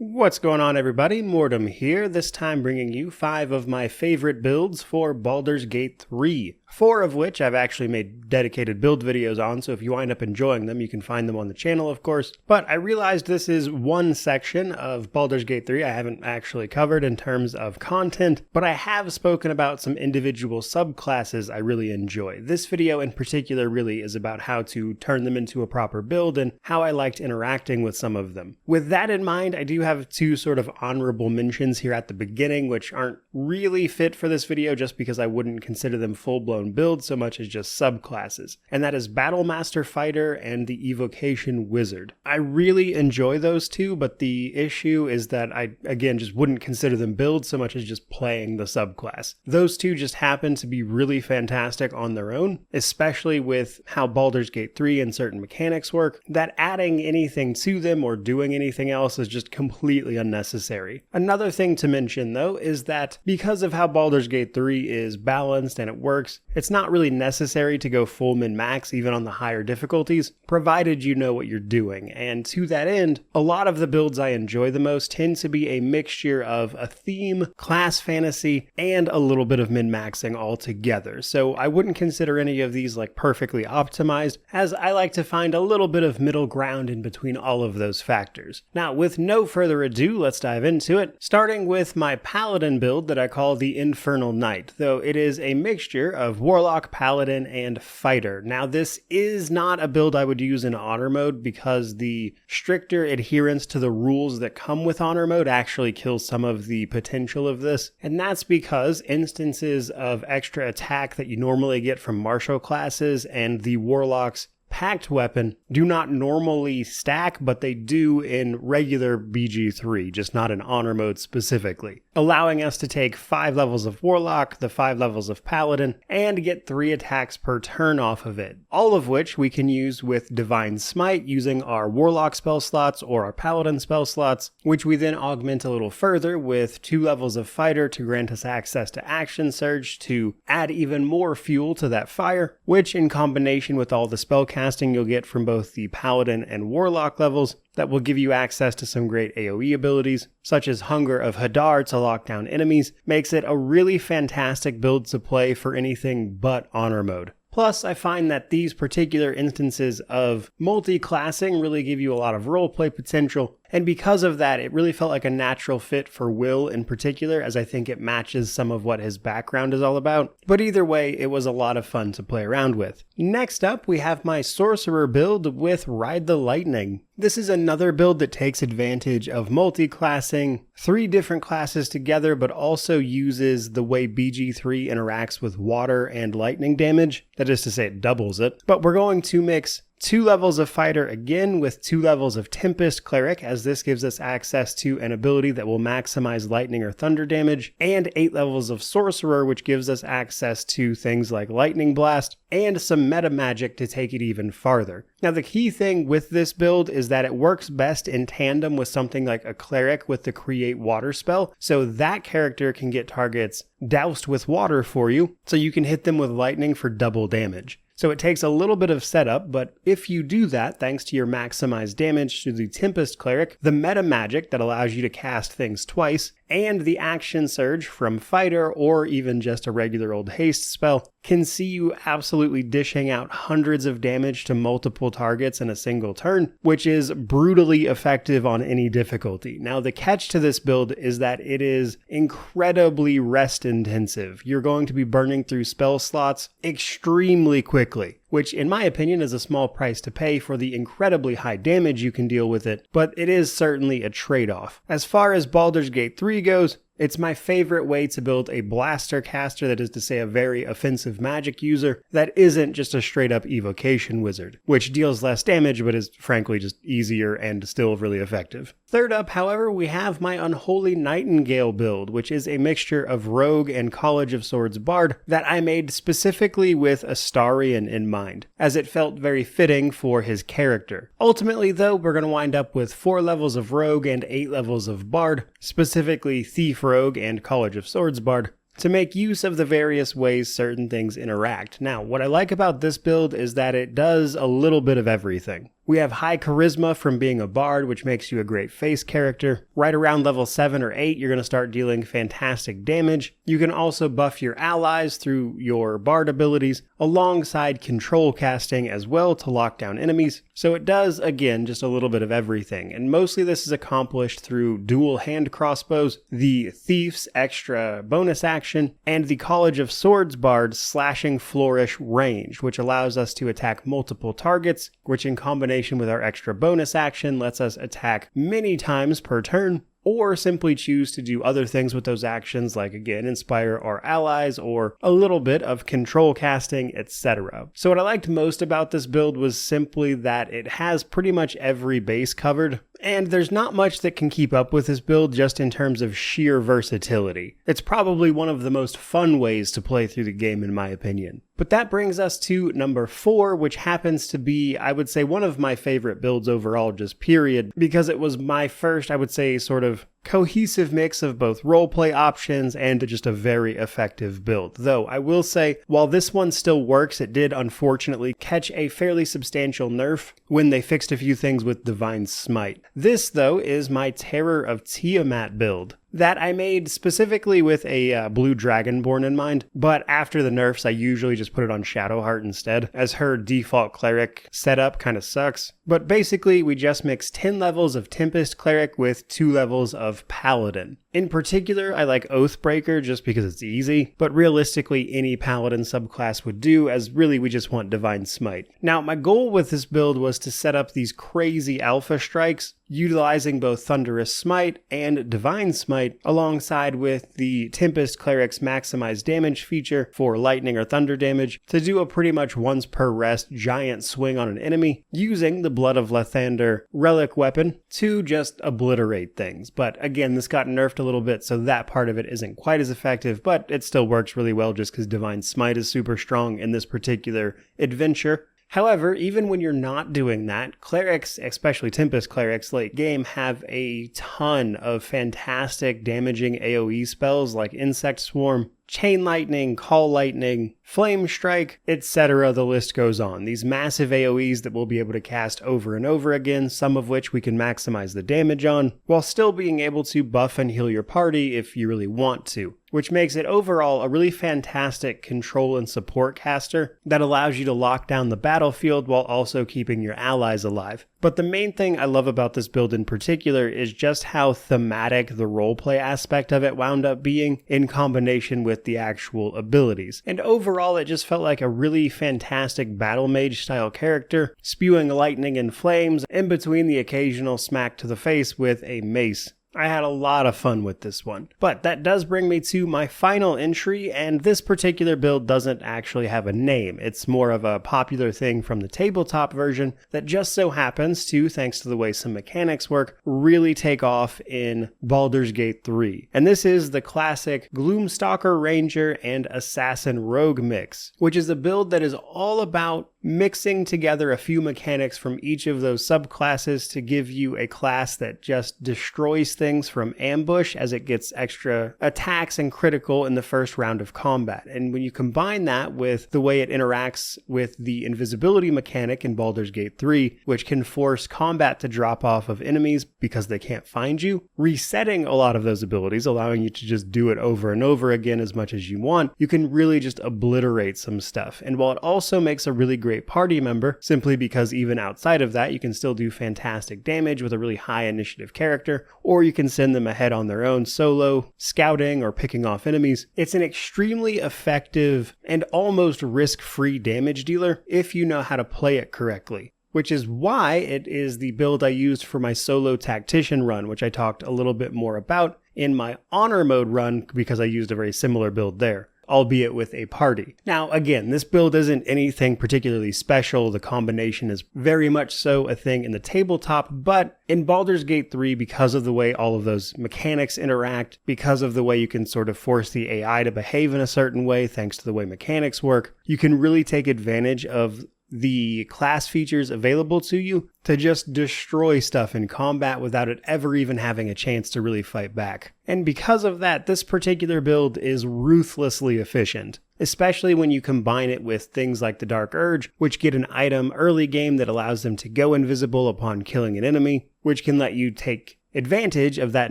What's going on, everybody? Mortem here, this time bringing you 5 of my favorite builds for Baldur's Gate 3. 4 of which I've actually made dedicated build videos on, so if you wind up enjoying them, you can find them on the channel, of course. But I realized this is one section of Baldur's Gate 3 I haven't actually covered in terms of content, but I have spoken about some individual subclasses I really enjoy. This video in particular really is about how to turn them into a proper build and how I liked interacting with some of them. With that in mind, I do have 2 sort of honorable mentions here at the beginning, which aren't really fit for this video just because I wouldn't consider them full-blown builds so much as just subclasses, and that is Battlemaster Fighter and the Evocation Wizard. I really enjoy those 2, but the issue is that I, again, just wouldn't consider them builds so much as just playing the subclass. Those 2 just happen to be really fantastic on their own, especially with how Baldur's Gate 3 and certain mechanics work, that adding anything to them or doing anything else is just completely unnecessary. Another thing to mention, though, is that because of how Baldur's Gate 3 is balanced and it works, it's not really necessary to go full min-max even on the higher difficulties, provided you know what you're doing. And to that end, a lot of the builds I enjoy the most tend to be a mixture of a theme, class fantasy, and a little bit of min-maxing all together. So I wouldn't consider any of these like perfectly optimized, as I like to find a little bit of middle ground in between all of those factors. Now, with no further ado, let's dive into it, starting with my Paladin build that I call the Infernal Knight, though it is a mixture of Warlock, Paladin, and Fighter. Now, this is not a build I would use in Honor Mode because the stricter adherence to the rules that come with Honor Mode actually kills some of the potential of this, and that's because instances of extra attack that you normally get from martial classes and the Warlock's Pact weapon do not normally stack, but they do in regular BG3, just not in Honor Mode specifically, allowing us to take 5 levels of Warlock, the 5 levels of Paladin, and get 3 attacks per turn off of it, all of which we can use with Divine Smite using our Warlock spell slots or our Paladin spell slots, which we then augment a little further with 2 levels of Fighter to grant us access to Action Surge to add even more fuel to that fire, which in combination with all the spell casting you'll get from both the Paladin and Warlock levels, that will give you access to some great AoE abilities, such as Hunger of Hadar to lock down enemies, makes it a really fantastic build to play for anything but Honor Mode. Plus, I find that these particular instances of multi-classing really give you a lot of roleplay potential, and because of that, it really felt like a natural fit for Will in particular, as I think it matches some of what his background is all about. But either way, it was a lot of fun to play around with. Next up, we have my Sorcerer build with Ride the Lightning. This is another build that takes advantage of multi-classing, 3 different classes together, but also uses the way BG3 interacts with water and lightning damage. That is to say, it doubles it. But we're going to mix 2 levels of Fighter again with 2 levels of Tempest Cleric, as this gives us access to an ability that will maximize lightning or thunder damage, and 8 levels of Sorcerer, which gives us access to things like Lightning Blast, and some meta magic to take it even farther. Now, the key thing with this build is that it works best in tandem with something like a Cleric with the Create Water spell, so that character can get targets doused with water for you, so you can hit them with lightning for double damage. So it takes a little bit of setup, but if you do that, thanks to your maximized damage to the Tempest Cleric, the meta magic that allows you to cast things twice, and the Action Surge from Fighter or even just a regular old haste spell can see you absolutely dishing out hundreds of damage to multiple targets in a single turn, which is brutally effective on any difficulty. Now, the catch to this build is that it is incredibly rest intensive. You're going to be burning through spell slots extremely quickly, which in my opinion is a small price to pay for the incredibly high damage you can deal with it, but it is certainly a trade-off. As far as Baldur's Gate 3 goes, it's my favorite way to build a blaster caster, that is to say a very offensive magic user, that isn't just a straight up evocation wizard, which deals less damage but is frankly just easier and still really effective. Third up, however, we have my Unholy Nightingale build, which is a mixture of Rogue and College of Swords Bard that I made specifically with Astarion in mind, as it felt very fitting for his character. Ultimately though, we're going to wind up with 4 levels of Rogue and 8 levels of Bard, specifically Thief Rogue and College of Swords Bard, to make use of the various ways certain things interact. Now, what I like about this build is that it does a little bit of everything. We have high charisma from being a bard, which makes you a great face character. Right around level 7 or 8, you're going to start dealing fantastic damage. You can also buff your allies through your bard abilities, alongside control casting as well to lock down enemies. So it does, again, just a little bit of everything. And mostly this is accomplished through dual hand crossbows, the Thief's extra bonus action, and the College of Swords Bard's slashing flourish range, which allows us to attack multiple targets, which in combination with our extra bonus action lets us attack many times per turn, or simply choose to do other things with those actions, like again, inspire our allies, or a little bit of control casting, etc. So what I liked most about this build was simply that it has pretty much every base covered, and there's not much that can keep up with this build just in terms of sheer versatility. It's probably one of the most fun ways to play through the game in my opinion. But that brings us to number 4, which happens to be, I would say, one of my favorite builds overall, just period, because it was my first, I would say, sort of cohesive mix of both roleplay options and just a very effective build. Though I will say, while this one still works, it did unfortunately catch a fairly substantial nerf when they fixed a few things with Divine Smite. This, though, is my Terror of Tiamat build that I made specifically with a blue dragonborn in mind, but after the nerfs I usually just put it on Shadowheart instead, as her default cleric setup kind of sucks. But basically we just mix 10 levels of Tempest cleric with 2 levels of paladin. In particular, I like Oathbreaker just because it's easy, but realistically any paladin subclass would do, as really we just want Divine Smite. Now my goal with this build was to set up these crazy alpha strikes, utilizing both Thunderous Smite and Divine Smite, alongside with the Tempest Cleric's maximized damage feature for lightning or thunder damage, to do a pretty much once per rest giant swing on an enemy, using the Blood of Lathander relic weapon to just obliterate things. But again, this got nerfed a little bit, so that part of it isn't quite as effective, but it still works really well just because Divine Smite is super strong in this particular adventure. However, even when you're not doing that, clerics, especially Tempest clerics late game, have a ton of fantastic damaging AoE spells like Insect Swarm, Chain Lightning, Call Lightning, Flame Strike, etc. The list goes on. These massive AoEs that we'll be able to cast over and over again, some of which we can maximize the damage on, while still being able to buff and heal your party if you really want to, which makes it overall a really fantastic control and support caster that allows you to lock down the battlefield while also keeping your allies alive. But the main thing I love about this build in particular is just how thematic the roleplay aspect of it wound up being in combination with the actual abilities. And overall, it just felt like a really fantastic battle mage style character, spewing lightning and flames in between the occasional smack to the face with a mace. I had a lot of fun with this one. But that does bring me to my final entry, and this particular build doesn't actually have a name. It's more of a popular thing from the tabletop version that just so happens to, thanks to the way some mechanics work, really take off in Baldur's Gate 3. And this is the classic Gloomstalker Ranger and Assassin Rogue mix, which is a build that is all about mixing together a few mechanics from each of those subclasses to give you a class that just destroys things from ambush as it gets extra attacks and critical in the first round of combat. And when you combine that with the way it interacts with the invisibility mechanic in Baldur's Gate 3, which can force combat to drop off of enemies because they can't find you, resetting a lot of those abilities, allowing you to just do it over and over again as much as you want, you can really just obliterate some stuff. And while it also makes a really great party member, simply because even outside of that you can still do fantastic damage with a really high initiative character, or you can send them ahead on their own solo, scouting or picking off enemies. It's an extremely effective and almost risk-free damage dealer if you know how to play it correctly, which is why it is the build I used for my solo tactician run, which I talked a little bit more about in my honor mode run because I used a very similar build there, albeit with a party. Now, again, this build isn't anything particularly special. The combination is very much so a thing in the tabletop, but in Baldur's Gate 3, because of the way all of those mechanics interact, because of the way you can sort of force the AI to behave in a certain way, thanks to the way mechanics work, you can really take advantage of the class features available to you to just destroy stuff in combat without it ever even having a chance to really fight back. And because of that, this particular build is ruthlessly efficient, especially when you combine it with things like the Dark Urge, which get an item early game that allows them to go invisible upon killing an enemy, which can let you take advantage of that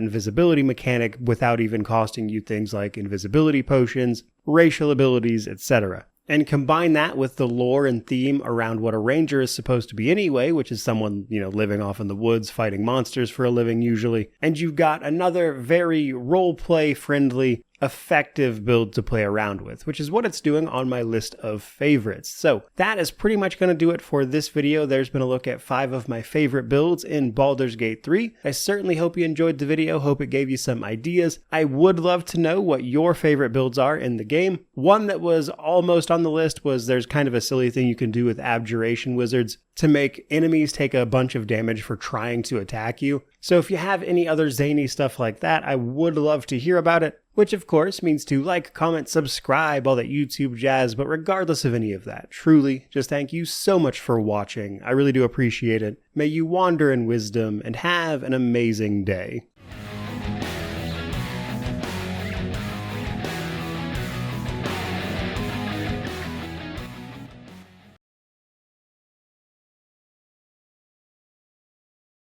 invisibility mechanic without even costing you things like invisibility potions, racial abilities, etc. And combine that with the lore and theme around what a ranger is supposed to be anyway, which is someone, living off in the woods fighting monsters for a living usually. And you've got another very roleplay friendly, effective build to play around with, which is what it's doing on my list of favorites. So that is pretty much going to do it for this video. There's been a look at 5 of my favorite builds in Baldur's Gate 3. I certainly hope you enjoyed the video, hope it gave you some ideas. I would love to know what your favorite builds are in the game. One that was almost on the list was there's kind of a silly thing you can do with abjuration wizards to make enemies take a bunch of damage for trying to attack you. So if you have any other zany stuff like that, I would love to hear about it, which of course means to like, comment, subscribe, all that YouTube jazz. But regardless of any of that, truly, just thank you so much for watching. I really do appreciate it. May you wander in wisdom and have an amazing day.